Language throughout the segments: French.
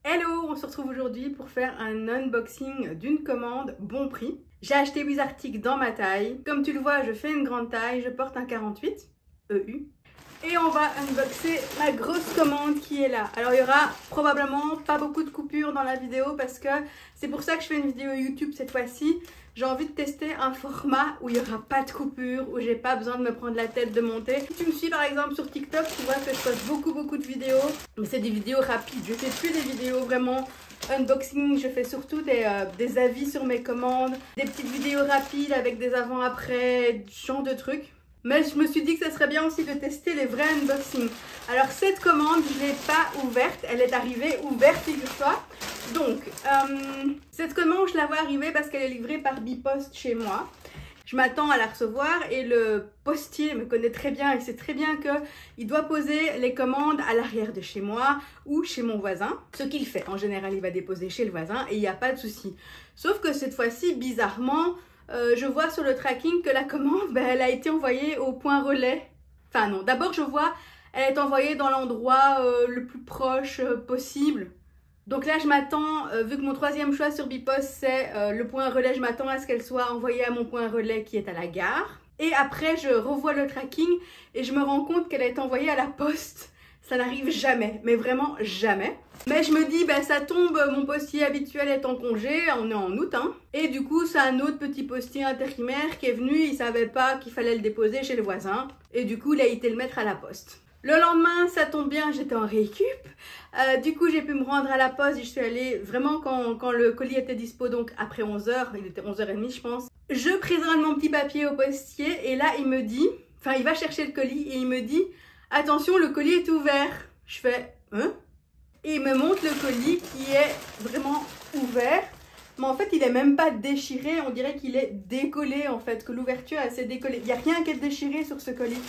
Hello, on se retrouve aujourd'hui pour faire un unboxing d'une commande bon prix. J'ai acheté 8 articles dans ma taille. Comme tu le vois, je fais une grande taille, je porte un 48 EU. Et on va unboxer ma grosse commande qui est là. Alors il y aura probablement pas beaucoup de coupures dans la vidéo parce que c'est pour ça que je fais une vidéo YouTube cette fois-ci. J'ai envie de tester un format où il n'y aura pas de coupure, où j'ai pas besoin de me prendre la tête de monter. Si tu me suis par exemple sur TikTok, tu vois que je poste beaucoup de vidéos. Mais c'est des vidéos rapides, je fais plus des vidéos vraiment unboxing, je fais surtout des avis sur mes commandes, des petites vidéos rapides avec des avant-après, ce genre de trucs. Mais je me suis dit que ça serait bien aussi de tester les vrais unboxings. Alors cette commande, je ne l'ai pas ouverte, elle est arrivée ouverte, figure-toi. Donc, cette commande, je la vois arriver parce qu'elle est livrée par Bipost chez moi. Je m'attends à la recevoir et le postier me connaît très bien et sait très bien qu'il doit poser les commandes à l'arrière de chez moi ou chez mon voisin. Ce qu'il fait, en général, il va déposer chez le voisin et il n'y a pas de souci. Sauf que cette fois-ci, bizarrement, je vois sur le tracking que la commande, elle a été envoyée au point relais. Enfin non, d'abord je vois, elle est envoyée dans l'endroit le plus proche possible. Donc là je m'attends, vu que mon troisième choix sur Bipost c'est le point relais, je m'attends à ce qu'elle soit envoyée à mon point relais qui est à la gare. Et après je revois le tracking et je me rends compte qu'elle est envoyée à la poste. Ça n'arrive jamais, mais vraiment jamais. Mais je me dis, ça tombe, mon postier habituel est en congé, on est en août, hein. Et du coup, c'est un autre petit postier intérimaire qui est venu, il savait pas qu'il fallait le déposer chez le voisin. Et du coup, il a été le mettre à la poste. Le lendemain, ça tombe bien, j'étais en récup. Du coup, j'ai pu me rendre à la poste, je suis allée vraiment quand le colis était dispo, donc après 11h, il était 11h30 je pense. Je présente mon petit papier au postier et là, il me dit, il va chercher le colis et il me dit, attention, le colis est ouvert. Je fais, hein? Et il me montre le colis qui est vraiment ouvert. Mais en fait, il est même pas déchiré. On dirait qu'il est décollé en fait, que l'ouverture s'est décollée. Il n'y a rien qui est déchiré sur ce colis.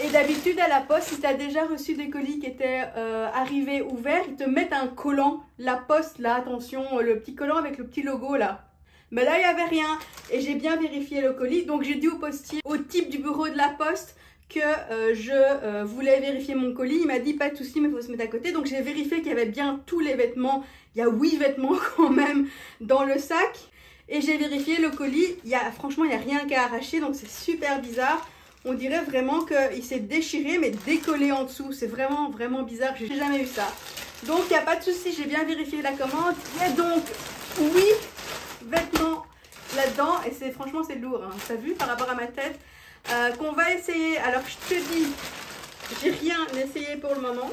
Et d'habitude, à la poste, si tu as déjà reçu des colis qui étaient arrivés ouverts, ils te mettent un collant. La poste, là, attention, le petit collant avec le petit logo là. Mais là, il n'y avait rien. Et j'ai bien vérifié le colis. Donc, j'ai dit au postier, au type du bureau de la poste, que je voulais vérifier mon colis. Il m'a dit pas de souci mais il faut se mettre à côté. Donc j'ai vérifié qu'il y avait bien tous les vêtements. Il y a 8 vêtements quand même dans le sac. Et j'ai vérifié le colis. Franchement, il n'y a rien qu'à arracher. Donc c'est super bizarre. On dirait vraiment qu'il s'est déchiré mais décollé en dessous. C'est vraiment bizarre. J'ai jamais eu ça. Donc il n'y a pas de souci. J'ai bien vérifié la commande. Il y a donc 8 vêtements là-dedans. Et franchement c'est lourd. Hein. T'as vu par rapport à ma tête? Qu'on va essayer. Alors je te dis, j'ai rien essayé pour le moment.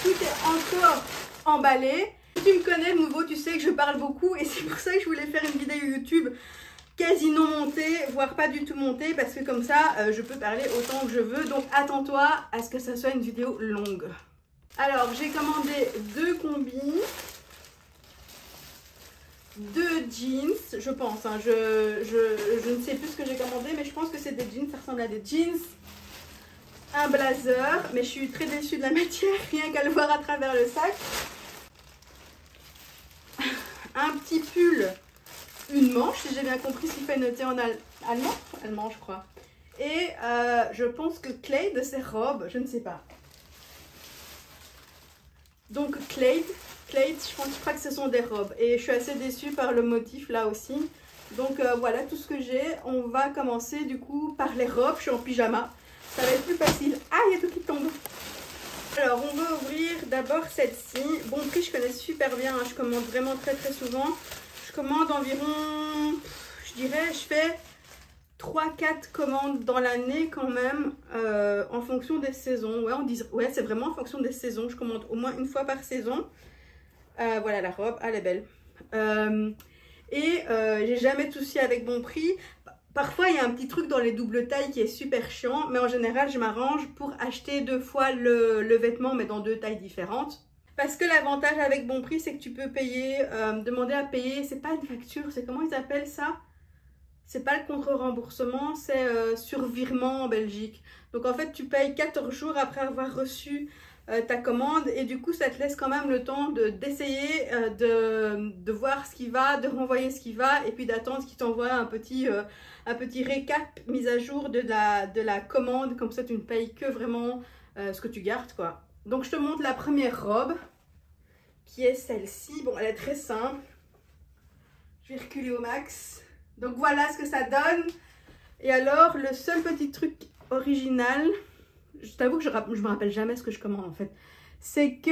Tout est encore emballé. Si tu me connais de nouveau, tu sais que je parle beaucoup et c'est pour ça que je voulais faire une vidéo YouTube quasi non montée, voire pas du tout montée, parce que comme ça, je peux parler autant que je veux. Donc attends-toi à ce que ça soit une vidéo longue. Alors j'ai commandé 2 combis. 2 jeans, je pense, hein. Je ne sais plus ce que j'ai commandé, mais je pense que c'est des jeans, ça ressemble à des jeans. Un blazer, mais je suis très déçue de la matière, rien qu'à le voir à travers le sac. Un petit pull, une manche, si j'ai bien compris ce qu'il fait noter en allemand je crois. Et je pense que Clade, c'est robe, je ne sais pas. Donc Clade, je crois que ce sont des robes et je suis assez déçue par le motif là aussi. Donc voilà tout ce que j'ai. On va commencer du coup par les robes. Je suis en pyjama, ça va être plus facile. Ah, il y a tout qui tombe. Alors on va ouvrir d'abord celle-ci. Bon prix, je connais super bien, hein. Je commande vraiment très souvent. Je commande environ, je dirais, je fais 3-4 commandes dans l'année quand même, en fonction des saisons. Ouais, c'est vraiment en fonction des saisons. Je commande au moins une fois par saison. Voilà la robe, elle est belle. J'ai jamais de souci avec bon prix. Parfois il y a un petit truc dans les doubles tailles qui est super chiant, mais en général je m'arrange pour acheter 2 fois le vêtement mais dans 2 tailles différentes. Parce que l'avantage avec bon prix c'est que tu peux payer, demander à payer, c'est pas une facture, c'est comment ils appellent ça? C'est pas le contre-remboursement, c'est sur virement en Belgique. Donc en fait tu payes 14 jours après avoir reçu ta commande et du coup ça te laisse quand même le temps d'essayer de voir ce qui va, de renvoyer ce qui va et puis d'attendre qu'il t'envoie un petit récap mise à jour de la commande, comme ça tu ne payes que vraiment ce que tu gardes quoi. Donc je te montre la première robe qui est celle-ci. Bon, elle est très simple. Je vais reculer au max. Donc voilà ce que ça donne. Et alors, le seul petit truc original, je t'avoue que je me rappelle jamais ce que je commande en fait, c'est que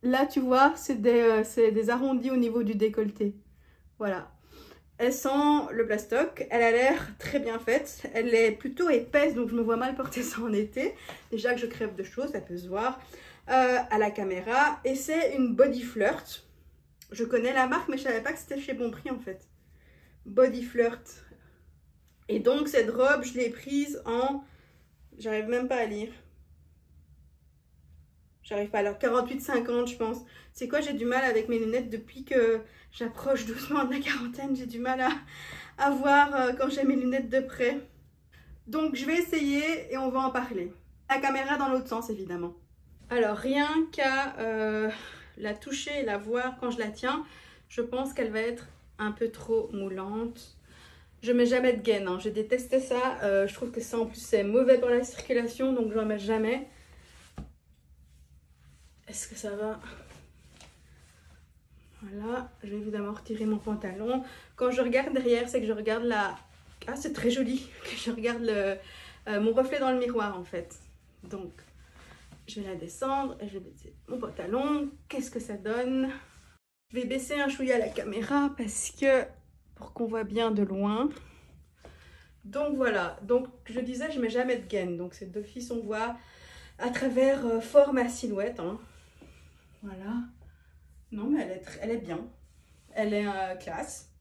là, tu vois, c'est des arrondis au niveau du décolleté. Voilà. Elle sent le plastoc, elle a l'air très bien faite, elle est plutôt épaisse, donc je me vois mal porter ça en été. Déjà que je crève de chaud, ça peut se voir à la caméra. Et c'est une Body Flirt. Je connais la marque, mais je savais pas que c'était chez Bonprix en fait. Body Flirt. Et donc cette robe, je l'ai prise en... J'arrive même pas à lire. J'arrive pas à lire. 48,50 je pense. C'est quoi, j'ai du mal avec mes lunettes depuis que j'approche doucement de la quarantaine. J'ai du mal à voir quand j'ai mes lunettes de près. Donc je vais essayer et on va en parler. La caméra dans l'autre sens évidemment. Alors rien qu'à la toucher et la voir quand je la tiens, je pense qu'elle va être un peu trop moulante. Je mets jamais de gaine, hein. J'ai détesté ça. Je trouve que ça en plus c'est mauvais pour la circulation, donc je n'en mets jamais. Est-ce que ça va? Voilà, je vais évidemment retirer mon pantalon. Quand je regarde derrière, c'est que je regarde la... Ah, c'est très joli que je regarde mon reflet dans le miroir en fait. Donc, je vais la descendre et je vais baisser mon pantalon. Qu'est-ce que ça donne? Je vais baisser un chouïa la caméra parce que... pour qu'on voit bien de loin. Donc voilà, donc je disais je mets jamais de gaine, donc c'est d'office on voit à travers fort ma silhouette, hein. Voilà. Non mais elle est bien, elle est classe.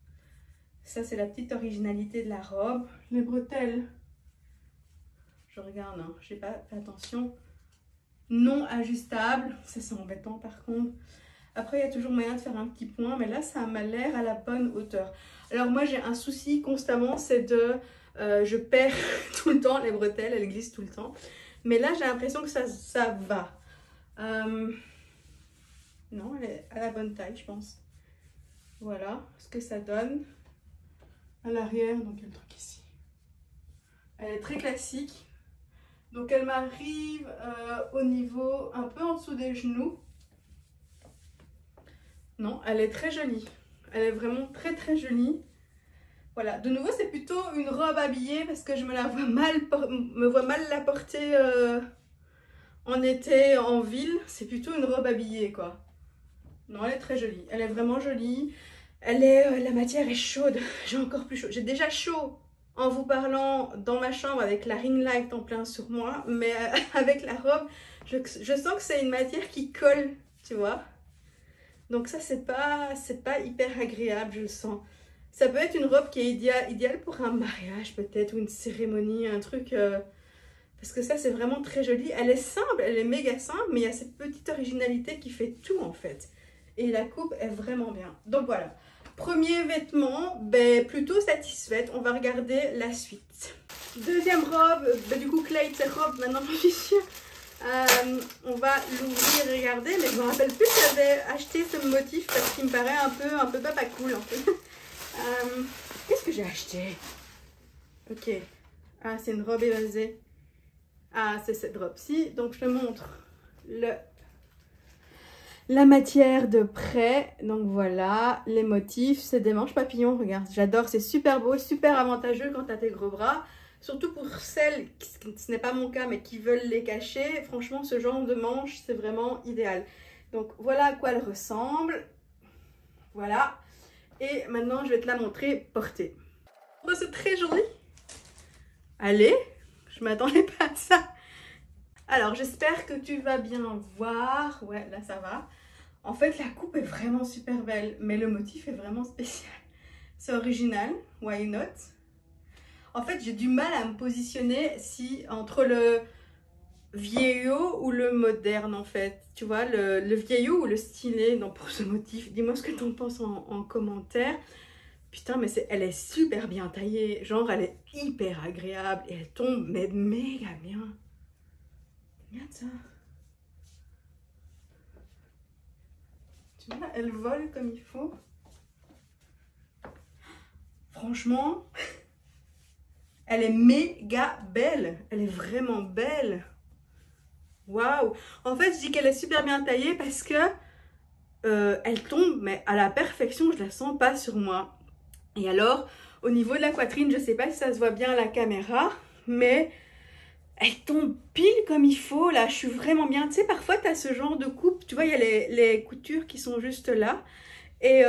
Ça c'est la petite originalité de la robe. Les bretelles, je regarde, hein, j'ai pas fait attention, non ajustable, ça c'est embêtant par contre. Après, il y a toujours moyen de faire un petit point, mais là, ça m'a l'air à la bonne hauteur. Alors moi, j'ai un souci constamment, c'est de... je perds tout le temps les bretelles, elles glissent tout le temps. Mais là, j'ai l'impression que ça va. Non, elle est à la bonne taille, je pense. Voilà ce que ça donne. À l'arrière, donc il y a le truc ici. Elle est très classique. Donc elle m'arrive au niveau un peu en dessous des genoux. Non, elle est très jolie. Elle est vraiment très très jolie. Voilà, de nouveau c'est plutôt une robe habillée parce que je me vois mal la porter en été, en ville. C'est plutôt une robe habillée quoi. Non, elle est très jolie. Elle est vraiment jolie. La matière est chaude. J'ai encore plus chaud. J'ai déjà chaud en vous parlant dans ma chambre avec la ring light en plein sur moi. Mais avec la robe, je sens que c'est une matière qui colle, tu vois. Donc ça, c'est pas hyper agréable, je le sens. Ça peut être une robe qui est idéale pour un mariage peut-être, ou une cérémonie, un truc... parce que ça, c'est vraiment très joli. Elle est simple, elle est méga simple, mais il y a cette petite originalité qui fait tout en fait. Et la coupe est vraiment bien. Donc voilà. Premier vêtement, ben, plutôt satisfaite. On va regarder la suite. Deuxième robe, ben, du coup, Clyde, c'est robe, maintenant je suis sûre. On va l'ouvrir et regarder, mais je me rappelle plus que j'avais acheté ce motif parce qu'il me paraît un peu pas cool en fait. Qu'est-ce que j'ai acheté? Ok. Ah, c'est une robe évasée. Ah, c'est cette robe-ci. Donc, je te montre la matière de près. Donc, voilà. Les motifs, c'est des manches papillons. Regarde, j'adore. C'est super beau, super avantageux quand tu as tes gros bras. Surtout pour celles, ce n'est pas mon cas, mais qui veulent les cacher. Franchement, ce genre de manche, c'est vraiment idéal. Donc, voilà à quoi elle ressemble. Voilà. Et maintenant, je vais te la montrer portée. Oh, c'est très joli. Allez, je m'attendais pas à ça. Alors, j'espère que tu vas bien voir. Ouais, là, ça va. En fait, la coupe est vraiment super belle, mais le motif est vraiment spécial. C'est original, why not? En fait, j'ai du mal à me positionner entre le vieillot ou le moderne, en fait. Tu vois, le vieillot ou le stylé pour ce motif. Dis-moi ce que tu en penses en commentaire. Putain, mais elle est super bien taillée. Genre, elle est hyper agréable et elle tombe mais méga bien. Regarde ça. Tu vois, elle vole comme il faut. Franchement, elle est méga belle. Elle est vraiment belle. Waouh. En fait, je dis qu'elle est super bien taillée parce que elle tombe mais à la perfection, je la sens pas sur moi. Et alors, au niveau de la poitrine, je sais pas si ça se voit bien à la caméra, mais elle tombe pile comme il faut, là, je suis vraiment bien. Tu sais, parfois, tu as ce genre de coupe, tu vois, il y a les coutures qui sont juste là, et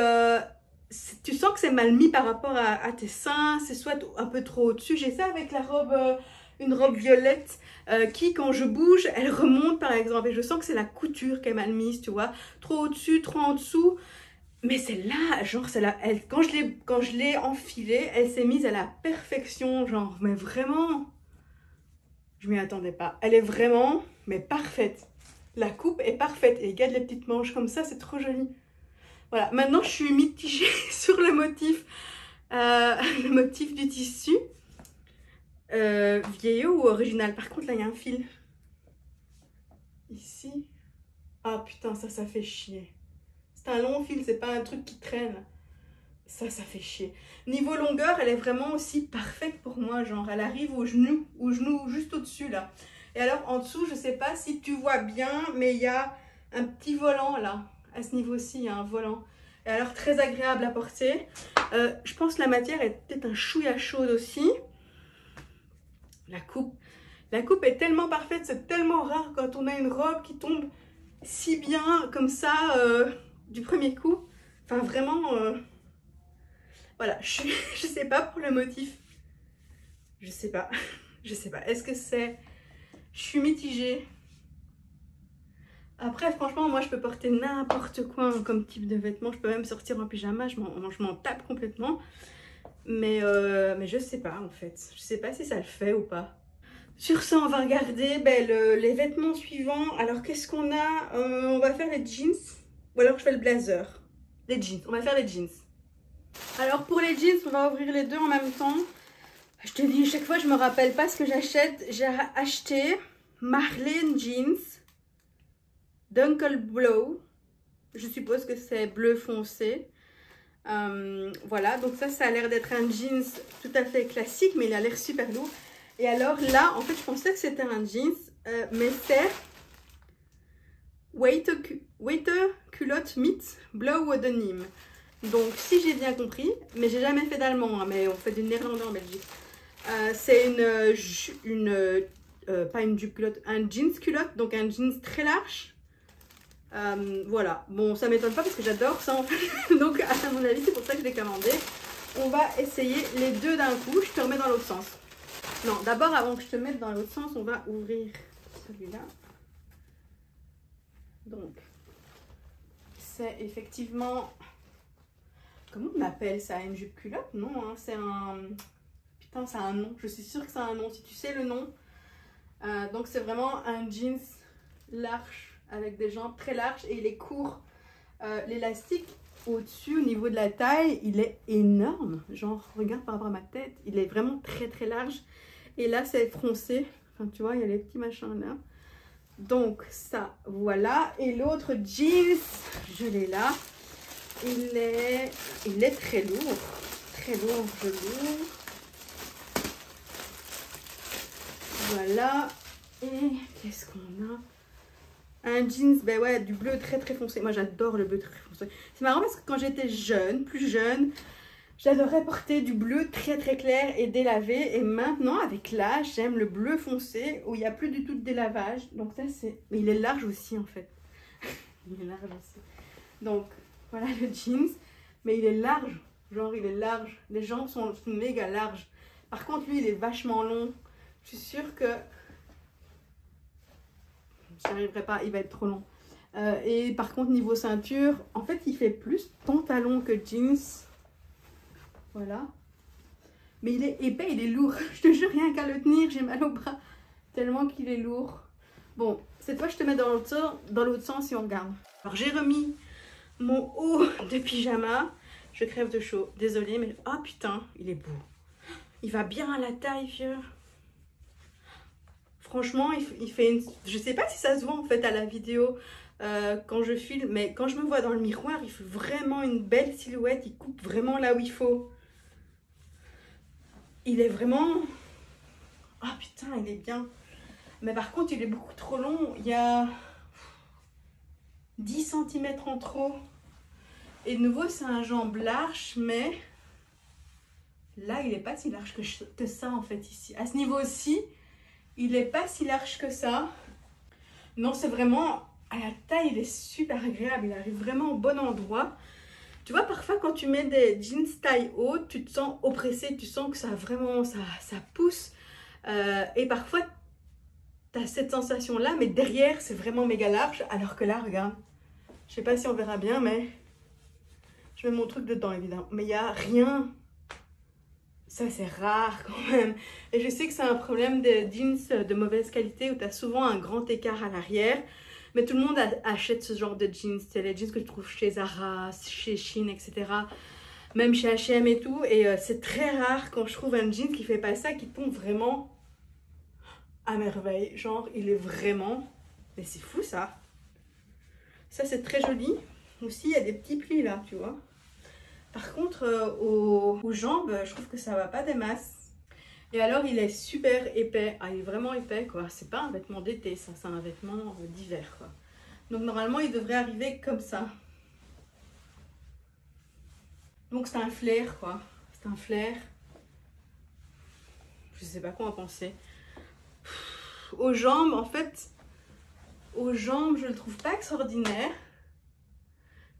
tu sens que c'est mal mis par rapport à tes seins, c'est soit un peu trop au-dessus. J'ai ça avec la robe, une robe violette, qui, quand je bouge, elle remonte, par exemple, et je sens que c'est la couture qui est mal mise, tu vois, trop au-dessus, trop en dessous. Mais c'est là, genre, c'est là, quand je l'ai enfilée, elle s'est mise à la perfection, genre, mais vraiment, je m'y attendais pas. Elle est vraiment, mais parfaite. La coupe est parfaite, et regarde les petites manches comme ça, c'est trop joli. Voilà, maintenant je suis mitigée sur le motif du tissu. Vieillot ou original? Par contre, là, il y a un fil. Ici. Ah putain, ça fait chier. C'est un long fil, c'est pas un truc qui traîne. Ça fait chier. Niveau longueur, elle est vraiment aussi parfaite pour moi. Genre, elle arrive au genou juste au-dessus, là. Et alors, en dessous, je sais pas si tu vois bien, mais il y a un petit volant, là. À ce niveau-ci, il y a un volant. Et alors, très agréable à porter. Je pense que la matière est peut-être un chouïa chaude aussi. La coupe est tellement parfaite. C'est tellement rare quand on a une robe qui tombe si bien, comme ça, du premier coup. Enfin, vraiment... Voilà, je sais pas pour le motif. Je sais pas. Je sais pas. Est-ce que c'est... Je suis mitigée. Après, franchement, moi, je peux porter n'importe quoi comme type de vêtements. Je peux même sortir en pyjama. Je m'en tape complètement. Mais je sais pas, en fait. Je sais pas si ça le fait ou pas. Sur ça, on va regarder les vêtements suivants. Alors, qu'est-ce qu'on a? On va faire les jeans. Ou alors, je fais le blazer. Les jeans. On va faire les jeans. Alors, pour les jeans, on va ouvrir les deux en même temps. Je te dis, chaque fois, je me rappelle pas ce que j'achète. J'ai acheté Marlene Jeans Dunkle Blow. Je suppose que c'est bleu foncé. Voilà, donc ça a l'air d'être un jeans tout à fait classique, mais il a l'air super lourd. Et alors là, en fait, je pensais que c'était un jeans, mais c'est Waiter Culotte Meets Blow Denim. Donc, si j'ai bien compris, mais j'ai jamais fait d'allemand, hein, mais on fait du néerlandais en Belgique. C'est pas une jupe culotte, un jeans culotte, donc un jeans très large. Voilà, bon, ça m'étonne pas parce que j'adore ça en fait. Donc, à mon avis, c'est pour ça que je l'ai commandé. On va essayer les deux d'un coup. Je te remets dans l'autre sens. Non, d'abord, avant que je te mette dans l'autre sens, on va ouvrir celui-là. Donc, c'est effectivement... Comment on appelle ça? Une jupe culotte? Non, hein, c'est un... Putain, c'est un nom. Je suis sûre que c'est un nom. Si tu sais le nom. Donc, c'est vraiment un jeans large avec des jambes très larges et il est court. L'élastique au-dessus, au niveau de la taille, il est énorme. Genre, regarde par rapport à ma tête. Il est vraiment très, très large. Et là, c'est froncé. Enfin, tu vois, il y a les petits machins là. Donc, ça, voilà. Et l'autre jeans, je l'ai là. Il est très lourd. Très lourd, je l'ouvre. Voilà. Et qu'est-ce qu'on a? Un jeans, ben ouais, du bleu très très foncé. Moi, j'adore le bleu très foncé. C'est marrant parce que quand j'étais jeune, plus jeune, j'adorais porter du bleu très très clair et délavé. Et maintenant, avec l'âge, j'aime le bleu foncé où il n'y a plus du tout de délavage. Donc ça, c'est... Mais il est large aussi, en fait. Il est large aussi. Donc, voilà le jeans. Mais il est large. Genre, il est large. Les jambes sont méga larges. Par contre, lui, il est vachement long. Je suis sûre que... Je n'y arriverai pas, il va être trop long. Et par contre, niveau ceinture, en fait, il fait plus pantalon que jeans. Voilà. Mais il est épais, il est lourd. Je te jure, rien qu'à le tenir, j'ai mal au bras. Tellement qu'il est lourd. Bon, cette fois, je te mets dans l'autre sens si on regarde. Alors, j'ai remis mon haut de pyjama. Je crève de chaud. Désolée, mais... Oh putain, il est beau. Il va bien à la taille, vieux. Franchement, il fait une... Je sais pas si ça se voit en fait à la vidéo quand je filme, mais quand je me vois dans le miroir, il fait vraiment une belle silhouette. Il coupe vraiment là où il faut. Il est vraiment... Ah putain, il est bien. Mais par contre, il est beaucoup trop long. Il y a... 10 cm en trop. Et de nouveau, c'est un jambe large, mais là, il n'est pas si large que ça, en fait, ici. À ce niveau-ci, il n'est pas si large que ça. Non, c'est vraiment... À la taille, il est super agréable. Il arrive vraiment au bon endroit. Tu vois, parfois, quand tu mets des jeans taille haute, tu te sens oppressé. Tu sens que ça vraiment... ça pousse. Et parfois, tu as cette sensation-là, mais derrière, c'est vraiment méga large. Alors que là, regarde. Je sais pas si on verra bien, mais... Je mets mon truc dedans, évidemment. Mais il n'y a rien. Ça, c'est rare quand même. Et je sais que c'est un problème de jeans de mauvaise qualité où tu as souvent un grand écart à l'arrière. Mais tout le monde achète ce genre de jeans. C'est les jeans que je trouve chez Zara, chez Shein, etc. Même chez H&M et tout. Et c'est très rare quand je trouve un jean qui fait pas ça, qui tombe vraiment à merveille. Genre, il est vraiment... Mais c'est fou ça. Ça, c'est très joli. Aussi, il y a des petits plis là, tu vois. Par contre, aux jambes, je trouve que ça va pas des masses. Et alors, il est super épais. Ah, il est vraiment épais, quoi. C'est pas un vêtement d'été, ça. C'est un vêtement d'hiver, quoi. Donc, normalement, il devrait arriver comme ça. Donc, c'est un flair, quoi. C'est un flair. Je sais pas quoi en penser. Aux jambes, en fait, aux jambes, je le trouve pas extraordinaire.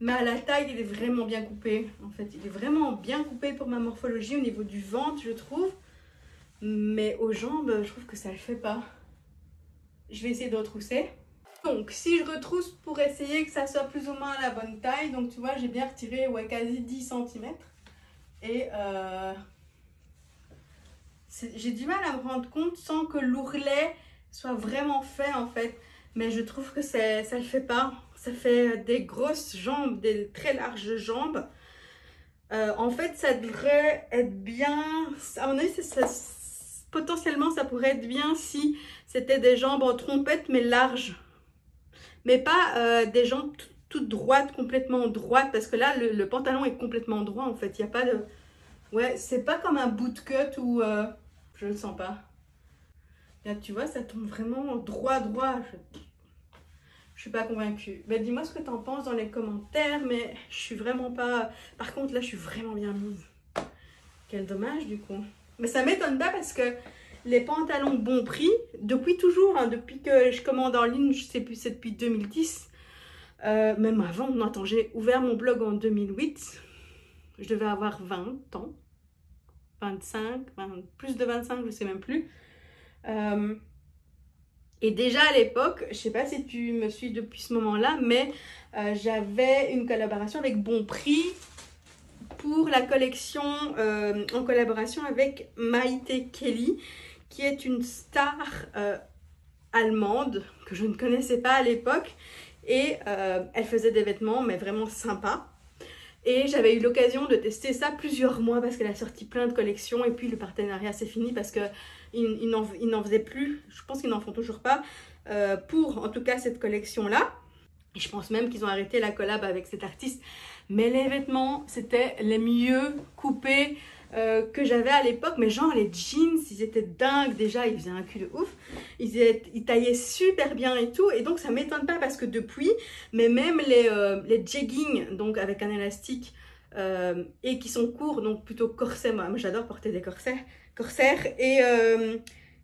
Mais à la taille, il est vraiment bien coupé. En fait, il est vraiment bien coupé pour ma morphologie au niveau du ventre, je trouve. Mais aux jambes, je trouve que ça le fait pas. Je vais essayer de retrousser. Donc, si je retrousse pour essayer que ça soit plus ou moins à la bonne taille. Donc, tu vois, j'ai bien retiré ouais, quasi 10 cm. Et j'ai du mal à me rendre compte sans que l'ourlet soit vraiment fait, en fait. Mais je trouve que ça le fait pas. Ça fait des grosses jambes, des très larges jambes. En fait, ça devrait être bien... À mon avis, potentiellement, ça pourrait être bien si c'était des jambes en trompette, mais larges. Mais pas des jambes toutes droites, complètement droites. Parce que là, le pantalon est complètement droit, en fait. Il n'y a pas de... Ouais, c'est pas comme un bootcut ou... je le sens pas. Là, tu vois, ça tombe vraiment droit. Je suis pas convaincue. Ben, dis-moi ce que tu en penses dans les commentaires, mais je suis vraiment pas... Par contre, là, je suis vraiment bien mise. Quel dommage, du coup. Mais ça m'étonne pas parce que les pantalons bon prix, depuis toujours, hein, depuis que je commande en ligne, je sais plus, c'est depuis 2010. Même avant, non, attends, j'ai ouvert mon blog en 2008. Je devais avoir 20 ans. 25, plus de 25, je sais même plus. Et déjà à l'époque, je sais pas si tu me suis depuis ce moment-là, mais j'avais une collaboration avec Bonprix pour la collection en collaboration avec Maïté Kelly, qui est une star allemande que je ne connaissais pas à l'époque. Et elle faisait des vêtements, mais vraiment sympas. Et j'avais eu l'occasion de tester ça plusieurs mois parce qu'elle a sorti plein de collections. Et puis le partenariat s'est fini parce que ils n'en faisaient plus. Je pense qu'ils n'en font toujours pas pour en tout cas cette collection-là. Et je pense même qu'ils ont arrêté la collab avec cet artiste. Mais les vêtements, c'était les mieux coupés que j'avais à l'époque. Mais genre les jeans, ils étaient dingues déjà. Ils faisaient un cul de ouf. Ils taillaient super bien et tout. Et donc ça m'étonne pas parce que depuis, mais même les jeggings, donc avec un élastique et qui sont courts, donc plutôt corsets. Moi j'adore porter des corsaires. Et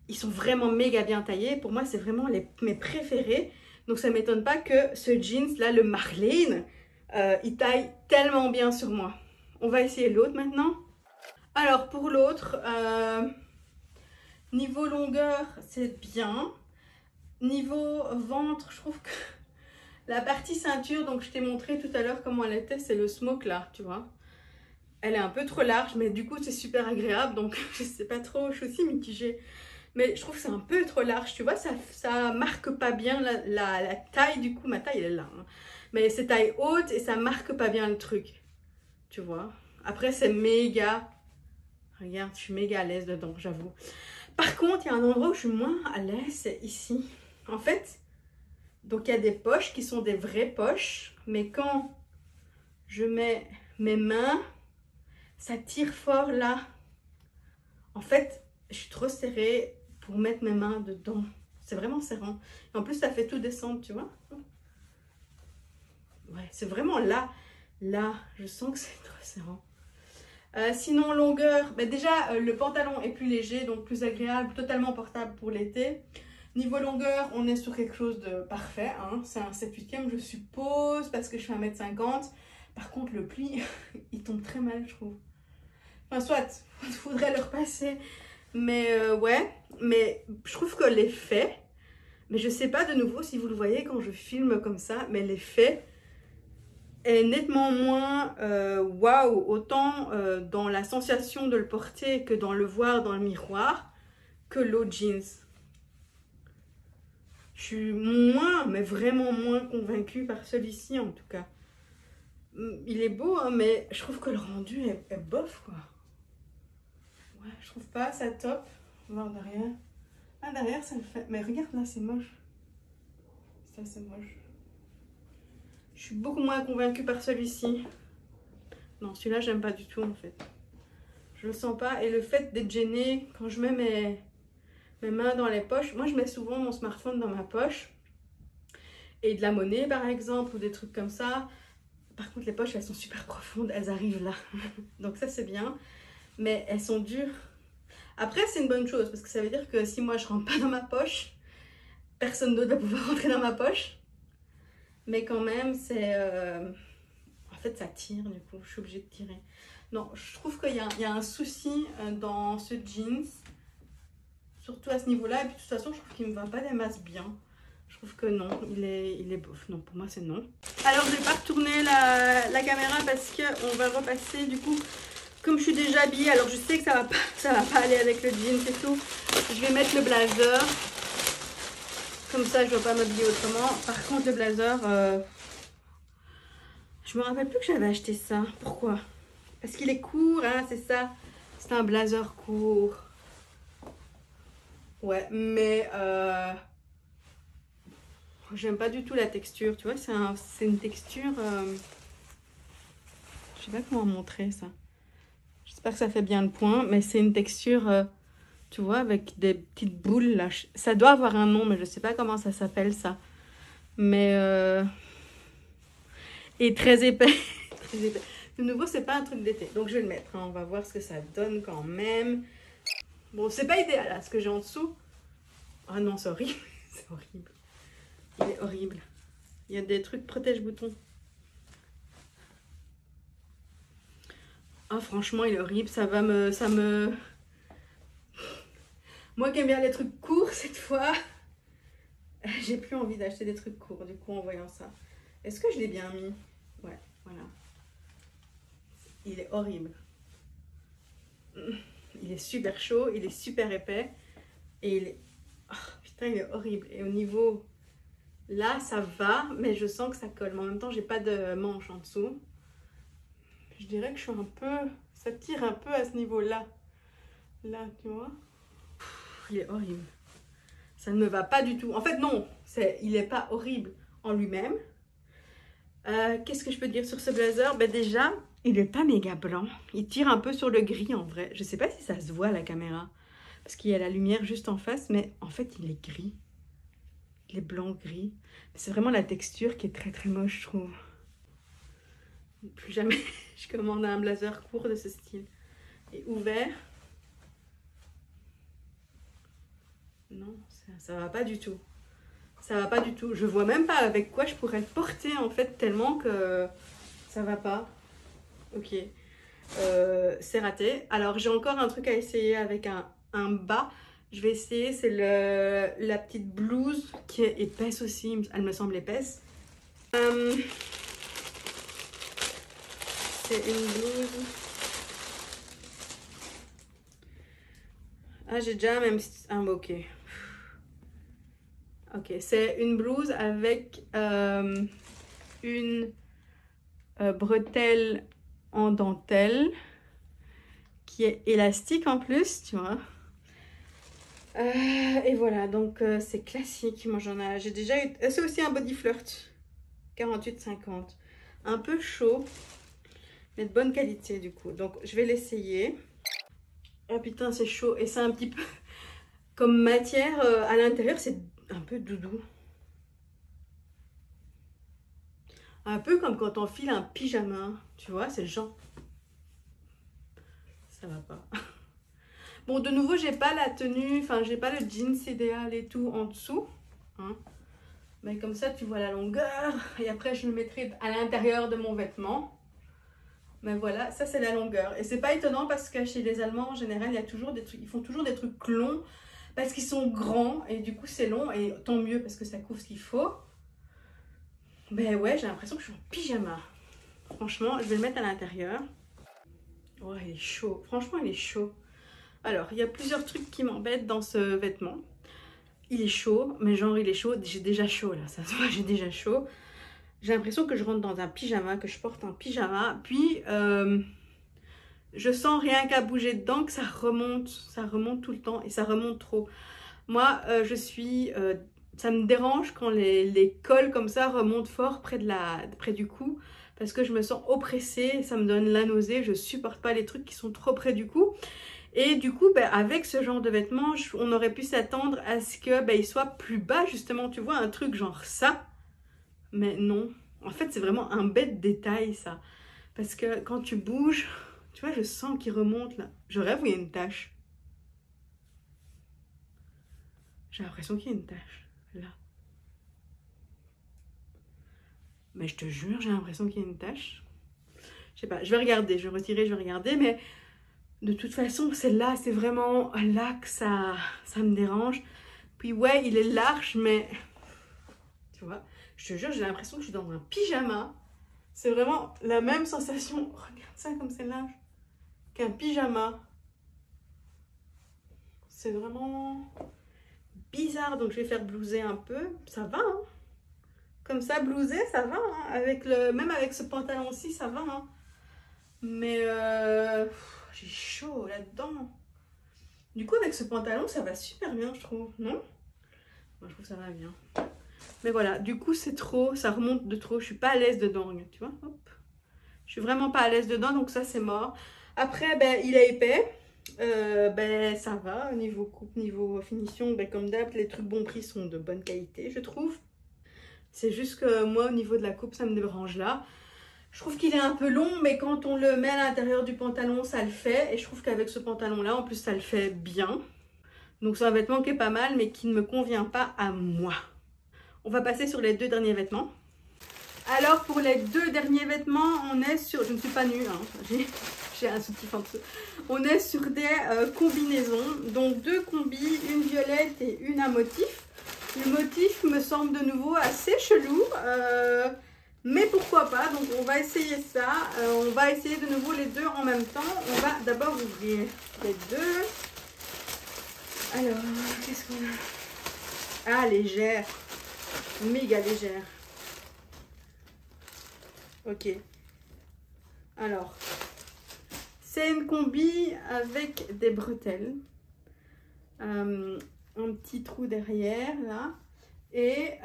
ils sont vraiment méga bien taillés. Pour moi, c'est vraiment mes préférés. Donc ça m'étonne pas que ce jeans là, le Marlene, il taille tellement bien sur moi. On va essayer l'autre maintenant. Alors pour l'autre, niveau longueur, c'est bien. Niveau ventre, je trouve que la partie ceinture, donc je t'ai montré tout à l'heure comment elle était, c'est le smoke là, tu vois. Elle est un peu trop large, mais du coup c'est super agréable, donc je sais pas trop, je suis aussi mitigée. Mais je trouve que c'est un peu trop large, tu vois, ça marque pas bien la taille, du coup, ma taille elle est là. Hein. Mais c'est taille haute et ça marque pas bien le truc, tu vois. Après c'est méga, regarde, je suis méga à l'aise dedans, j'avoue. Par contre, il y a un endroit où je suis moins à l'aise, c'est ici. En fait, donc il y a des poches qui sont des vraies poches, mais quand je mets mes mains, ça tire fort là. En fait, je suis trop serrée pour mettre mes mains dedans. C'est vraiment serrant. Et en plus, ça fait tout descendre, tu vois. Ouais, c'est vraiment là. Là, je sens que c'est trop serrant. Sinon, longueur, bah déjà, le pantalon est plus léger, donc plus agréable, totalement portable pour l'été. Niveau longueur, on est sur quelque chose de parfait. Hein. C'est un 7/8e, je suppose, parce que je fais 1,50 m. Par contre, le pli, il tombe très mal, je trouve. Enfin, soit, il faudrait le repasser. Mais ouais, mais je trouve que l'effet, mais je sais pas de nouveau si vous le voyez quand je filme comme ça, mais l'effet est nettement moins waouh, autant dans la sensation de le porter que dans le voir dans le miroir, que l'autre jeans. Je suis moins, mais vraiment moins convaincue par celui-ci en tout cas. Il est beau, hein, mais je trouve que le rendu est bof, quoi. Ouais, je trouve pas ça top. On va voir derrière. Ah, derrière, ça le fait. Mais regarde là, c'est moche. Ça, c'est moche. Je suis beaucoup moins convaincue par celui-ci. Non, celui-là, j'aime pas du tout, en fait. Je le sens pas. Et le fait d'être gênée, quand je mets mes mains dans les poches. Moi, je mets souvent mon smartphone dans ma poche. Et de la monnaie, par exemple, ou des trucs comme ça. Par contre, les poches, elles sont super profondes. Elles arrivent là. Donc ça, c'est bien. Mais elles sont dures. Après, c'est une bonne chose. Parce que ça veut dire que si moi, je rentre pas dans ma poche, personne d'autre va pouvoir rentrer dans ma poche. Mais quand même, c'est... En fait, ça tire, du coup. Je suis obligée de tirer. Non, je trouve qu'il y a un souci dans ce jeans. Surtout à ce niveau-là. Et puis, de toute façon, je trouve qu'il ne me va pas des masses bien. Je trouve que non, il est bof. Non, pour moi, c'est non. Alors, je vais pas retourner la caméra parce qu'on va repasser, du coup... Comme je suis déjà habillée, alors je sais que ça va pas aller avec le jeans et tout. Je vais mettre le blazer. Comme ça, je ne vais pas m'habiller autrement. Par contre, le blazer, je me rappelle plus que j'avais acheté ça. Pourquoi? Parce qu'il est court, hein, c'est ça. C'est un blazer court. Ouais, mais j'aime pas du tout la texture. Tu vois, c'est une texture... je sais pas comment montrer ça. J'espère que ça fait bien le point, mais c'est une texture... tu vois, avec des petites boules là. Ça doit avoir un nom, mais je sais pas comment ça s'appelle ça. Mais... Et très épais. Très épais. De nouveau, c'est pas un truc d'été. Donc je vais le mettre. Hein. On va voir ce que ça donne quand même. Bon, c'est pas idéal là, ce que j'ai en dessous. Ah non, c'est horrible. C'est horrible. Il est horrible. Il y a des trucs protège-boutons. Ah, franchement, il est horrible. Ça me... Moi qui aime bien les trucs courts, cette fois, j'ai plus envie d'acheter des trucs courts, du coup, en voyant ça. Est-ce que je l'ai bien mis? Ouais, voilà. Il est horrible. Il est super chaud, il est super épais. Et il est... Oh, putain, il est horrible. Et au niveau... Là, ça va, mais je sens que ça colle. Mais en même temps, j'ai pas de manche en dessous. Je dirais que je suis un peu... Ça tire un peu à ce niveau-là. Là, tu vois. Il est horrible. Ça ne me va pas du tout. En fait, non. Il n'est pas horrible en lui-même. Qu'est-ce que je peux dire sur ce blazer? Ben déjà, il n'est pas méga blanc. Il tire un peu sur le gris en vrai. Je ne sais pas si ça se voit à la caméra. Parce qu'il y a la lumière juste en face. Mais en fait, il est gris. Il est blanc-gris. C'est vraiment la texture qui est très très moche, je trouve. Plus jamais je commande un blazer court de ce style. Et ouvert. Non, ça va pas du tout. Ça va pas du tout. Je vois même pas avec quoi je pourrais le porter en fait, tellement que ça va pas. Ok. C'est raté. Alors j'ai encore un truc à essayer avec un bas. Je vais essayer, c'est la petite blouse qui est épaisse aussi. Elle me semble épaisse. C'est une blouse. Ah, j'ai déjà même... Ah, ok. Ok, c'est une blouse avec une bretelle en dentelle qui est élastique en plus, tu vois. Et voilà, donc c'est classique. Moi j'ai déjà eu... C'est aussi un body flirt 48-50. Un peu chaud, mais de bonne qualité du coup. Donc je vais l'essayer. Oh putain, c'est chaud. Et c'est un petit peu comme matière à l'intérieur, c'est un peu doudou. Un peu comme quand on file un pyjama, tu vois, c'est le genre. Ça va pas. Bon, de nouveau, j'ai pas la tenue, enfin, j'ai pas le jeans idéal et tout en dessous. Hein. Mais comme ça, tu vois la longueur. Et après, je le mettrai à l'intérieur de mon vêtement. Mais voilà, ça, c'est la longueur. Et c'est pas étonnant parce que chez les Allemands, en général, il y a toujours des trucs, ils font toujours des trucs longs parce qu'ils sont grands. Et du coup, c'est long. Et tant mieux parce que ça couvre ce qu'il faut. Ben ouais, j'ai l'impression que je suis en pyjama. Franchement, je vais le mettre à l'intérieur. Oh, il est chaud. Franchement, il est chaud. Alors, il y a plusieurs trucs qui m'embêtent dans ce vêtement. Il est chaud, mais genre il est chaud. J'ai déjà chaud là, ça se voit, j'ai déjà chaud. J'ai l'impression que je rentre dans un pyjama, que je porte un pyjama. Puis, je sens rien qu'à bouger dedans que ça remonte tout le temps et ça remonte trop. Moi, ça me dérange quand les cols comme ça remontent fort près du cou parce que je me sens oppressée, ça me donne la nausée, je supporte pas les trucs qui sont trop près du cou. Et du coup, ben, avec ce genre de vêtements, on aurait pu s'attendre à ce que il soit plus bas, justement, tu vois, un truc genre ça. Mais non, en fait, c'est vraiment un bête détail, ça. Parce que quand tu bouges, tu vois, je sens qu'il remonte là. Je rêve où il y a une tache. J'ai l'impression qu'il y a une tache, là. Mais je te jure, j'ai l'impression qu'il y a une tache. Je sais pas, je vais regarder, je vais retirer, je vais regarder, mais de toute façon, celle-là, c'est vraiment là que ça me dérange. Puis ouais, il est large, mais tu vois, je te jure, j'ai l'impression que je suis dans un pyjama. C'est vraiment la même sensation. Regarde ça comme c'est large. Qu'un pyjama. C'est vraiment bizarre. Donc je vais faire blouser un peu. Ça va, hein. Comme ça, blouser, ça va. Hein. Même avec ce pantalon-ci, ça va. Hein. Mais j'ai chaud là-dedans. Du coup, avec ce pantalon, ça va super bien, je trouve. Non? Moi, je trouve que ça va bien. Mais voilà, du coup, c'est trop. Ça remonte de trop. Je suis pas à l'aise dedans, tu vois. Hop. Je suis vraiment pas à l'aise dedans, donc ça, c'est mort. Après, ben, il est épais. Ben, ça va. Niveau coupe, niveau finition, ben, comme d'hab, les trucs bon prix sont de bonne qualité, je trouve. C'est juste que moi, au niveau de la coupe, ça me dérange là. Je trouve qu'il est un peu long, mais quand on le met à l'intérieur du pantalon, ça le fait. Et je trouve qu'avec ce pantalon-là, en plus, ça le fait bien. Donc c'est un vêtement qui est pas mal, mais qui ne me convient pas à moi. On va passer sur les deux derniers vêtements. Alors pour les deux derniers vêtements, on est sur... Je ne suis pas nue, hein. J'ai un soutif en dessous. On est sur des combinaisons. Donc deux combis, une violette et une à motif. Le motif me semble de nouveau assez chelou. Mais pourquoi pas, donc on va essayer ça. On va essayer de nouveau les deux en même temps. On va d'abord ouvrir les deux. Alors, qu'est-ce qu'on a? Ah, légère. Méga légère. Ok. Alors, c'est une combi avec des bretelles. Un petit trou derrière, là. Et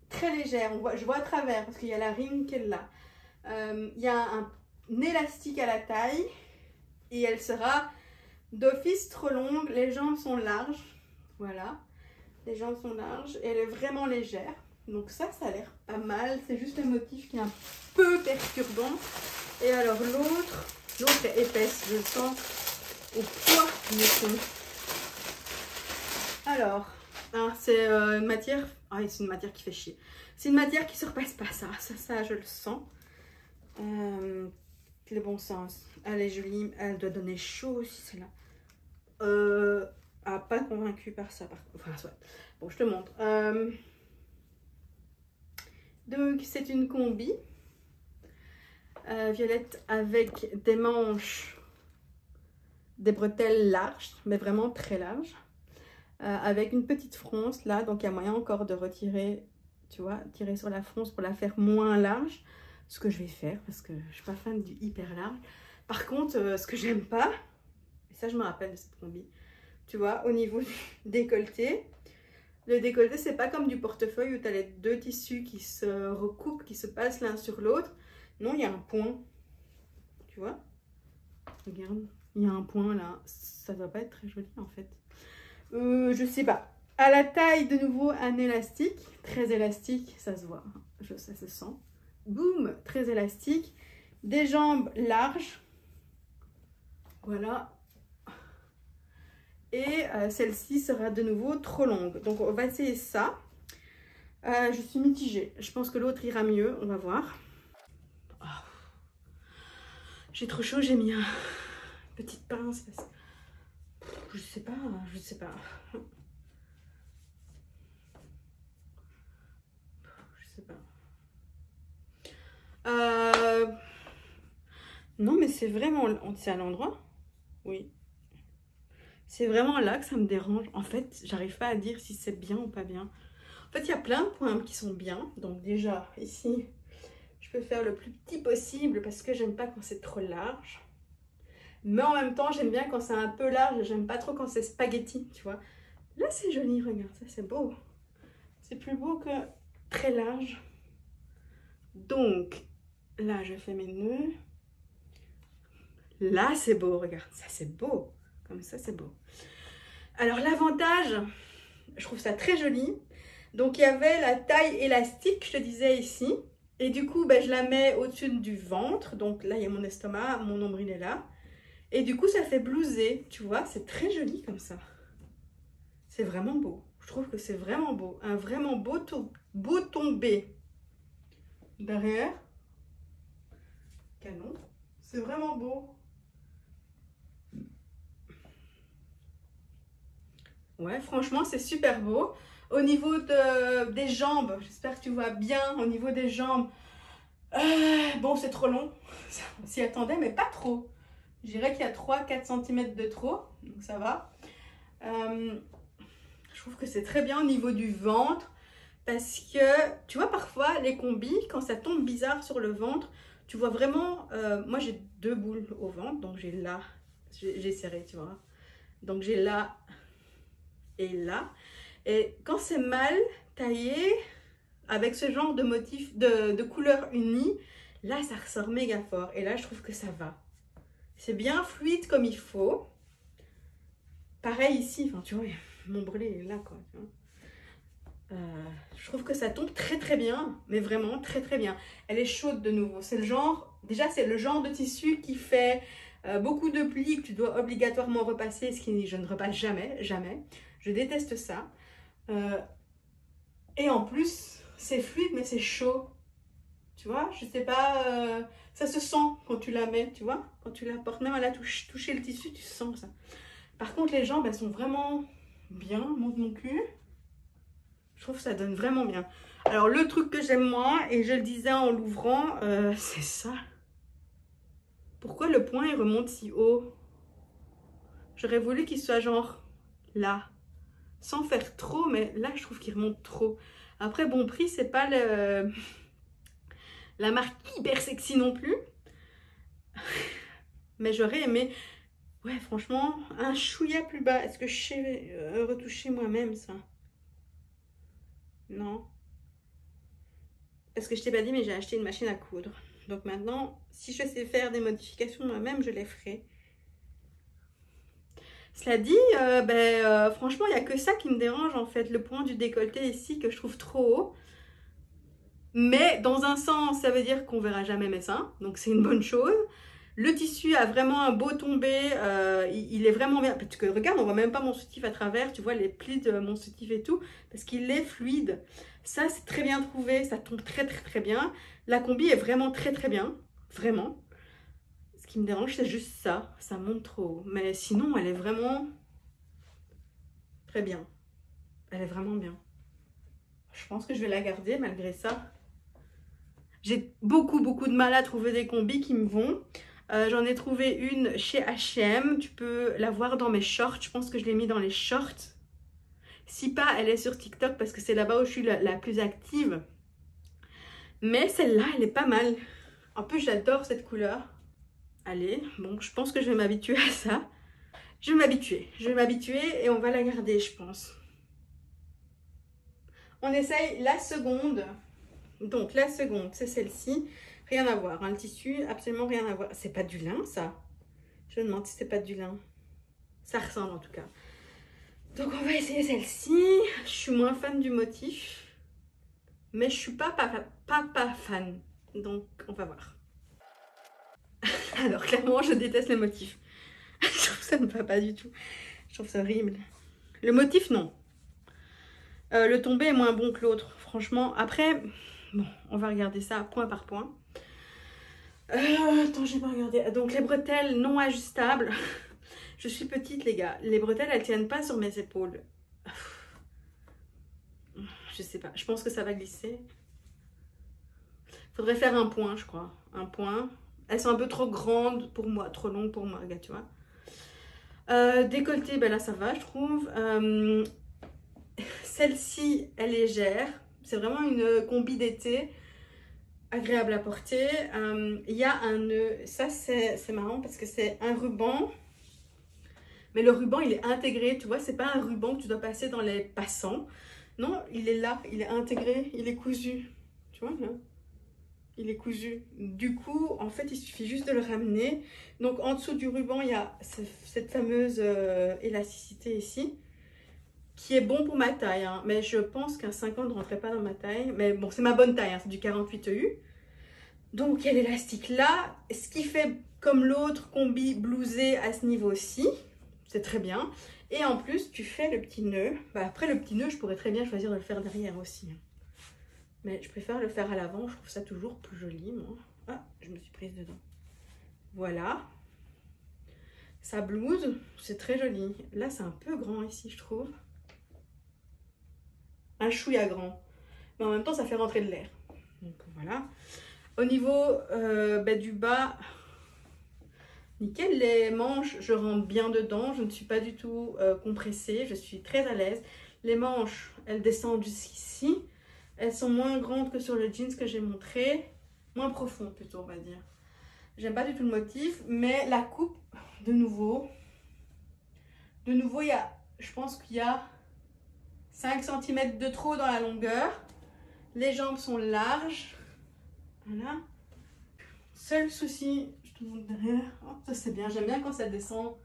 très légère. Je vois à travers parce qu'il y a la ring qui est là. Il y a un élastique à la taille. Et elle sera d'office trop longue. Les jambes sont larges. Voilà. Les jambes sont larges. Et elle est vraiment légère. Donc ça a l'air pas mal. C'est juste le motif qui est un peu perturbant. Et alors l'autre est épaisse. Je le sens au poids du son. Alors, hein, c'est une matière... Ah, c'est une matière qui fait chier. C'est une matière qui se repasse pas, ça je le sens. Le bon sens. Elle est jolie. Elle doit donner chaud aussi, celle-là. Pas convaincue par ça. Enfin, soit. Bon, je te montre. Donc, c'est une combi. Violette avec des manches, des bretelles larges, mais vraiment très larges. Avec une petite fronce là, donc il y a moyen encore de retirer, tu vois, tirer sur la fronce pour la faire moins large. Ce que je vais faire parce que je suis pas fan du hyper large. Par contre, ce que j'aime pas, et ça je me rappelle de cette combi, tu vois, au niveau du décolleté, le décolleté c'est pas comme du portefeuille où tu as les deux tissus qui se recoupent, qui se passent l'un sur l'autre. Non, il y a un point, tu vois, regarde, il y a un point là, ça doit pas être très joli en fait. Je sais pas. À la taille, de nouveau, un élastique. Très élastique, ça se voit. Ça se sent. boum, très élastique. Des jambes larges. Voilà. Et celle-ci sera de nouveau trop longue. Donc on va essayer ça. Je suis mitigée. Je pense que l'autre ira mieux. On va voir. Oh. J'ai trop chaud, j'ai mis une petite pince. Parce que... Je sais pas, je sais pas. Je sais pas. Non, mais c'est vraiment... C'est à l'endroit? Oui. C'est vraiment là que ça me dérange. En fait, j'arrive pas à dire si c'est bien ou pas bien. En fait, il y a plein de points qui sont bien. Donc déjà, ici, je peux faire le plus petit possible parce que j'aime pas quand c'est trop large. Mais en même temps, j'aime bien quand c'est un peu large. J'aime pas trop quand c'est spaghetti, tu vois. Là, c'est joli, regarde, ça c'est beau. C'est plus beau que très large. Donc, là, je fais mes nœuds. Là, c'est beau, regarde, ça c'est beau. Comme ça, c'est beau. Alors, l'avantage, je trouve ça très joli. Donc, il y avait la taille élastique, je te disais ici. Et du coup, ben, je la mets au-dessus du ventre. Donc là, il y a mon estomac, mon nombril est là. Et du coup, ça fait blouser, tu vois. C'est très joli comme ça. C'est vraiment beau. Je trouve que c'est vraiment beau. Un vraiment beau tombé. Derrière. Canon. C'est vraiment beau. Ouais, franchement, c'est super beau. Au niveau des jambes, j'espère que tu vois bien. Au niveau des jambes, bon, c'est trop long. On s'y attendait, mais pas trop. Je dirais qu'il y a 3-4 cm de trop. Donc ça va. Je trouve que c'est très bien au niveau du ventre. Parce que, tu vois, parfois, les combis, quand ça tombe bizarre sur le ventre, tu vois vraiment... moi, j'ai 2 boules au ventre. Donc j'ai là. J'ai serré, tu vois. Donc j'ai là et là. Et quand c'est mal taillé, avec ce genre de motif, de couleur unie, là, ça ressort méga fort. Et là, je trouve que ça va. C'est bien fluide comme il faut. Pareil ici, enfin, tu vois, mon brûlé est là, quoi. Tu vois. Je trouve que ça tombe très très bien, mais vraiment très très bien. Elle est chaude de nouveau. C'est le genre, déjà, c'est le genre de tissu qui fait beaucoup de plis que tu dois obligatoirement repasser, ce qui je ne repasse jamais, jamais. Je déteste ça. Et en plus, c'est fluide, mais c'est chaud. Tu vois, je sais pas, ça se sent quand tu la mets, tu vois. Quand tu la portes, même à la toucher le tissu, tu sens ça. Par contre, les jambes, elles sont vraiment bien. Monte mon cul. Je trouve que ça donne vraiment bien. Alors, le truc que j'aime moins, et je le disais en l'ouvrant, c'est ça. Pourquoi le point, il remonte si haut? J'aurais voulu qu'il soit genre là. Sans faire trop, mais là, je trouve qu'il remonte trop. Après, bon prix, c'est pas la marque hyper sexy non plus. Mais j'aurais aimé, ouais, franchement, un chouïa plus bas. Est-ce que je sais retoucher moi-même ça? Non. Parce que je t'ai pas dit, mais j'ai acheté une machine à coudre. Donc maintenant, si je sais faire des modifications moi-même, je les ferai. Cela dit, franchement, il n'y a que ça qui me dérange en fait. Le point du décolleté ici que je trouve trop haut. Mais dans un sens, ça veut dire qu'on verra jamais mes seins. Donc c'est une bonne chose. Le tissu a vraiment un beau tombé. Il est vraiment bien. Parce que regarde, on voit même pas mon soutif à travers. Tu vois les plis de mon soutif et tout. Parce qu'il est fluide. Ça, c'est très bien trouvé. Ça tombe très très très bien. La combi est vraiment très très bien. Vraiment. Ce qui me dérange, c'est juste ça. Ça monte trop haut. Mais sinon, elle est vraiment très bien. Elle est vraiment bien. Je pense que je vais la garder malgré ça. J'ai beaucoup de mal à trouver des combis qui me vont. J'en ai trouvé une chez H&M. Tu peux la voir dans mes shorts. Je pense que je l'ai mis dans les shorts. Si pas, elle est sur TikTok parce que c'est là-bas où je suis la plus active. Mais celle-là, elle est pas mal. En plus, j'adore cette couleur. Allez, bon, je pense que je vais m'habituer à ça. Je vais m'habituer et on va la garder, je pense. On essaye la seconde. Donc, la seconde, c'est celle-ci. Rien à voir, hein, le tissu, absolument rien à voir. C'est pas du lin, ça? Je me demande si c'est pas du lin. Ça ressemble en tout cas. Donc, on va essayer celle-ci. Je suis moins fan du motif. Mais je suis pas fan. donc on va voir. Alors clairement je déteste le motif. Je trouve que ça ne va pas du tout. Je trouve ça horrible. Le motif non. Le tombé est moins bon que l'autre, franchement. Après, bon, on va regarder ça point par point. Attends, j'ai pas regardé. Donc les bretelles non ajustables. Je suis petite les gars. Les bretelles elles tiennent pas sur mes épaules. Je sais pas. Je pense que ça va glisser. Faudrait faire un point, je crois. Un point. Elles sont un peu trop grandes pour moi, trop longues pour moi, regarde, tu vois. Décolleté, ben là ça va, je trouve. Celle-ci est légère. C'est vraiment une combi d'été. Agréable à porter. Il y a un nœud. Ça, c'est marrant parce que c'est un ruban. Mais le ruban, il est intégré. Tu vois, c'est pas un ruban que tu dois passer dans les passants. Non, il est là. Il est intégré. Il est cousu. Tu vois, là. Il est cousu. Du coup, en fait, il suffit juste de le ramener. Donc, en dessous du ruban, il y a cette fameuse élasticité ici, qui est bon pour ma taille. Hein. Mais je pense qu'un 50 ne rentrait pas dans ma taille. Mais bon, c'est ma bonne taille. Hein. C'est du 48 EU. Donc, il y a l'élastique là. Ce qui fait comme l'autre combi blousé à ce niveau-ci. C'est très bien. Et en plus, tu fais le petit nœud. Bah, après, le petit nœud, je pourrais très bien choisir de le faire derrière aussi. Mais je préfère le faire à l'avant, je trouve ça toujours plus joli, moi. Ah, je me suis prise dedans. Voilà. Sa blouse, c'est très joli. Là, c'est un peu grand ici, je trouve. Un chouïa grand. Mais en même temps, ça fait rentrer de l'air. Donc, voilà. Au niveau du bas, nickel. Les manches, je rentre bien dedans. Je ne suis pas du tout compressée. Je suis très à l'aise. Les manches, elles descendent jusqu'ici. Elles sont moins grandes que sur le jeans que j'ai montré. Moins profond plutôt, on va dire. J'aime pas du tout le motif. Mais la coupe, de nouveau, il y a, je pense qu'il y a 5 cm de trop dans la longueur. Les jambes sont larges. Voilà. Seul souci, je te montre derrière. Oh, ça c'est bien. J'aime bien quand ça descend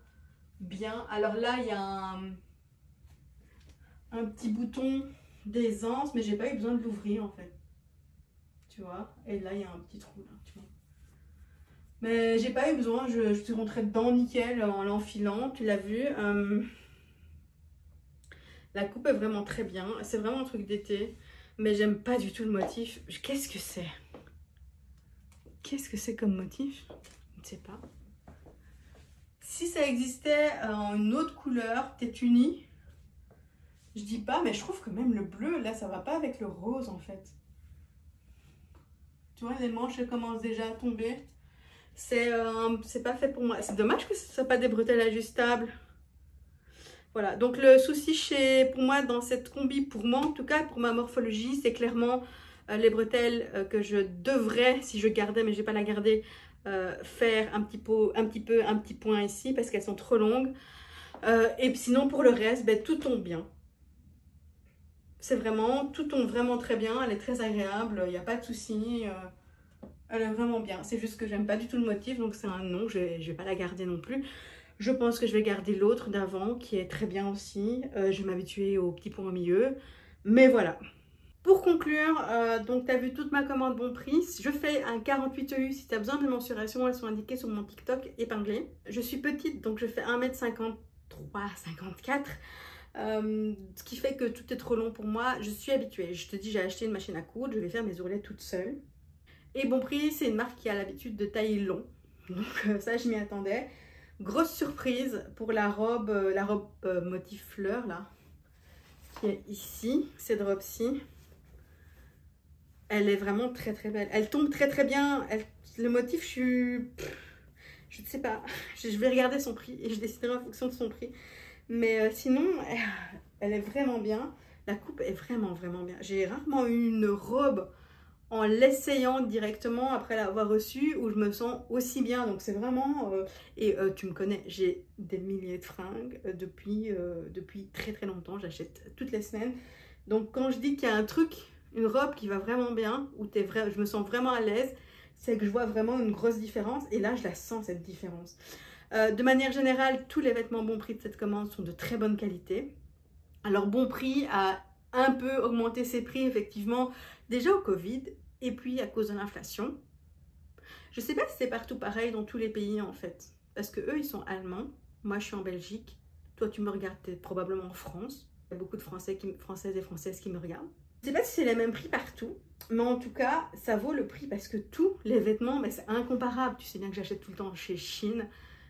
bien. Alors là, il y a un petit bouton d'aisance, mais j'ai pas eu besoin de l'ouvrir en fait, tu vois. Et là il y a un petit trou là, tu vois, mais j'ai pas eu besoin. Je suis rentrée dedans nickel en l'enfilant, tu l'as vu. La coupe est vraiment très bien, c'est vraiment un truc d'été, mais j'aime pas du tout le motif. Qu'est-ce que c'est comme motif? Je ne sais pas. Si ça existait en une autre couleur, peut-être unie, je dis pas, mais je trouve que même le bleu, là, ça va pas avec le rose, en fait. Tu vois, les manches, elles commencent déjà à tomber. C'est pas fait pour moi. C'est dommage que ce ne soit pas des bretelles ajustables. Voilà, donc le souci pour moi, dans cette combi, pour moi, en tout cas, pour ma morphologie, c'est clairement les bretelles que je devrais, si je gardais, mais je vais pas la garder, faire un petit point ici, parce qu'elles sont trop longues. Et sinon, pour le reste, ben, tout tombe bien. C'est vraiment, tout tombe vraiment très bien, elle est très agréable, il n'y a pas de souci, elle est vraiment bien. C'est juste que j'aime pas du tout le motif, donc c'est un non, je vais pas la garder non plus. Je pense que je vais garder l'autre d'avant, qui est très bien aussi. Je vais m'habituer au petit point au milieu, mais voilà. Pour conclure, donc tu as vu toute ma commande bon prix. Je fais un 48 EU, si tu as besoin de mensuration, elles sont indiquées sur mon TikTok épinglé. Je suis petite, donc je fais 1m53, 54. Ce qui fait que tout est trop long pour moi. Je suis habituée. Je te dis, j'ai acheté une machine à coudre. Je vais faire mes ourlets toute seule. Et Bon Prix, c'est une marque qui a l'habitude de tailler long. Donc ça, je m'y attendais. Grosse surprise pour la robe motif fleur, là, qui est ici, cette robe-ci. Elle est vraiment très très belle. Elle tombe très très bien. Le motif, je ne sais pas. Je vais regarder son prix et je déciderai en fonction de son prix. Mais sinon, elle est vraiment bien. La coupe est vraiment, vraiment bien. J'ai rarement eu une robe en l'essayant directement après l'avoir reçue où je me sens aussi bien. Donc c'est vraiment... tu me connais, j'ai des milliers de fringues depuis très très longtemps. J'achète toutes les semaines. Donc quand je dis qu'il y a un truc, une robe qui va vraiment bien, où je me sens vraiment à l'aise, c'est que je vois vraiment une grosse différence. Et là, je la sens cette différence. De manière générale, tous les vêtements Bon Prix de cette commande sont de très bonne qualité. Alors Bon Prix a un peu augmenté ses prix, effectivement, déjà au Covid. Et puis à cause de l'inflation, je sais pas si c'est partout pareil dans tous les pays en fait. Parce que eux ils sont allemands, moi je suis en Belgique, toi tu me regardes, t'es probablement en France. Il y a beaucoup de Françaises et Françaises qui me regardent. Je sais pas si c'est les mêmes prix partout, mais en tout cas ça vaut le prix parce que tous les vêtements, mais c'est incomparable. Tu sais bien que j'achète tout le temps chez Shein,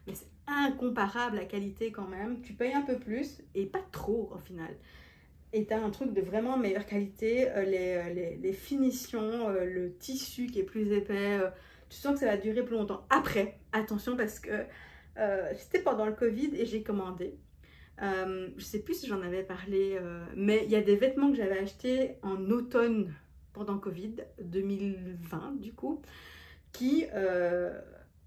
mais c'est incomparable la qualité quand même. Tu payes un peu plus et pas trop au final. Et tu as un truc de vraiment meilleure qualité, les finitions, le tissu qui est plus épais, tu sens que ça va durer plus longtemps. Après, attention parce que c'était pendant le Covid et j'ai commandé. Je sais plus si j'en avais parlé, mais il y a des vêtements que j'avais achetés en automne pendant Covid 2020 du coup, qui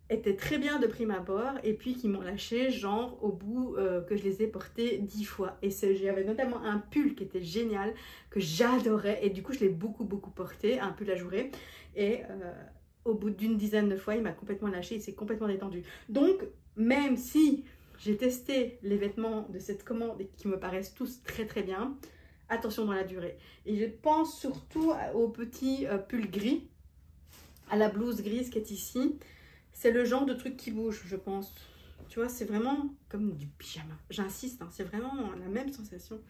étaient très bien de prime abord et puis qui m'ont lâché genre au bout que je les ai portés 10 fois. Et j'avais notamment un pull qui était génial, que j'adorais et du coup je l'ai beaucoup porté, un pull à jourée et au bout d'une dizaine de fois il m'a complètement lâché, il s'est complètement détendu. Donc même si j'ai testé les vêtements de cette commande et qui me paraissent tous très bien, attention dans la durée. Et je pense surtout au petit pull gris, à la blouse grise qui est ici. C'est le genre de truc qui bouge, je pense. Tu vois, c'est vraiment comme du pyjama. J'insiste, hein, c'est vraiment la même sensation.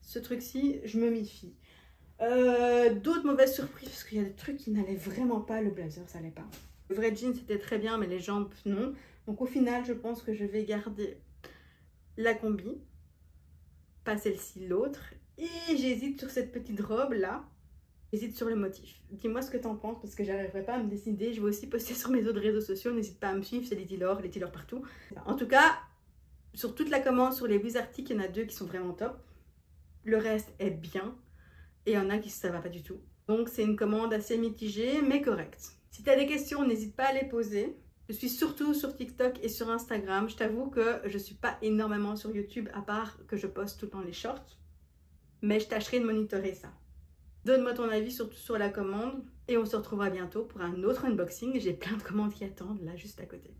Ce truc-ci, je me méfie. D'autres mauvaises surprises, parce qu'il y a des trucs qui n'allaient vraiment pas. Le blazer, ça n'allait pas. Le vrai jean, c'était très bien, mais les jambes, non. Donc au final, je pense que je vais garder la combi. Pas celle-ci, l'autre. Et j'hésite sur cette petite robe-là. J'hésite sur le motif. Dis-moi ce que t'en penses parce que j'arriverai pas à me décider. Je vais aussi poster sur mes autres réseaux sociaux. N'hésite pas à me suivre, c'est les dealers partout. En tout cas, sur toute la commande, sur les Wizartiques, il y en a 2 qui sont vraiment top. Le reste est bien. Et il y en a qui ça va pas du tout. Donc c'est une commande assez mitigée mais correcte. Si tu as des questions, n'hésite pas à les poser. Je suis surtout sur TikTok et sur Instagram. Je t'avoue que je suis pas énormément sur YouTube à part que je poste tout le temps les shorts. Mais je tâcherai de monitorer ça. Donne-moi ton avis surtout sur la commande et on se retrouvera bientôt pour un autre unboxing. J'ai plein de commandes qui attendent là juste à côté.